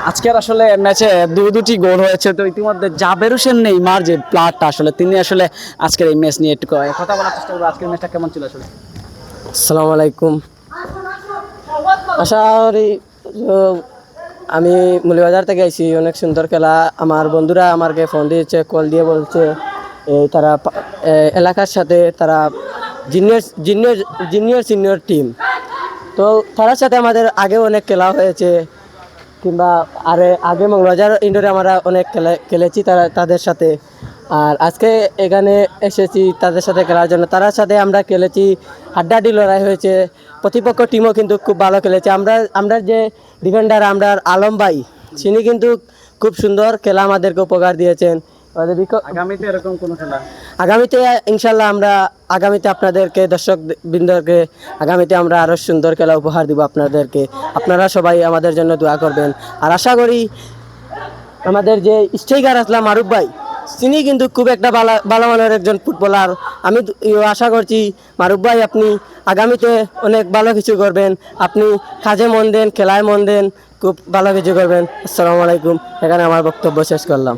আজকের আসলে ম্যাচে দুটি গোল হয়েছে, তো ইতিমধ্যে জাবের হোসেন নেইমার যে প্লেয়ারটা আসলে তিনি আসলে আজকের এই ম্যাচ নিয়ে একটু কথা বলার চেষ্টা করবো। আজকের ম্যাচটা কেমন ছিল আসলে? আসসালামু আলাইকুম। আশা করি আমি মৌলভীবাজার থেকে আইছি। অনেক সুন্দর খেলা। আমার বন্ধুরা আমাকে ফোন দিয়েছে, কল দিয়ে বলছে তারা এলাকার সাথে তারা junior junior junior senior team, তো তার সাথে আমাদের আগেও অনেক খেলা হয়েছে, কিংবা আগে মৌলভীবাজার ইন্ডোরে আমরা অনেক খেলেছি তাদের সাথে। আর আজকে এখানে এসেছি তাদের সাথে খেলার জন্য। তার সাথে আমরা খেলেছি, হাড্ডাহাড্ডি লড়াই হয়েছে। প্রতিপক্ষ টিমও কিন্তু খুব ভালো খেলেছে। আমরা যে ডিফেন্ডার আমরা আলম ভাই, তিনি কিন্তু খুব সুন্দর খেলা আমাদেরকে উপকার দিয়েছেন। আগামীতে এরকম কোনো খেলা? আগামীতে ইনশাল্লাহ আমরা আগামীতে আপনাদেরকে দর্শক বৃন্দকে আগামীতে আমরা আরও সুন্দর খেলা উপহার দিব আপনাদেরকে। আপনারা সবাই আমাদের জন্য দোয়া করবেন। আর আশা করি আমাদের যে স্ট্রাইকার আসলাম মারুফ ভাই, তিনি কিন্তু খুব একটা ভালো মানের একজন ফুটবলার। আমি আশা করছি মারুফ ভাই আপনি আগামীতে অনেক ভালো কিছু করবেন। আপনি কাজে মন দেন, খেলায় মন দেন, খুব ভালো কিছু করবেন। আসসালামু আলাইকুম। এখানে আমার বক্তব্য শেষ করলাম।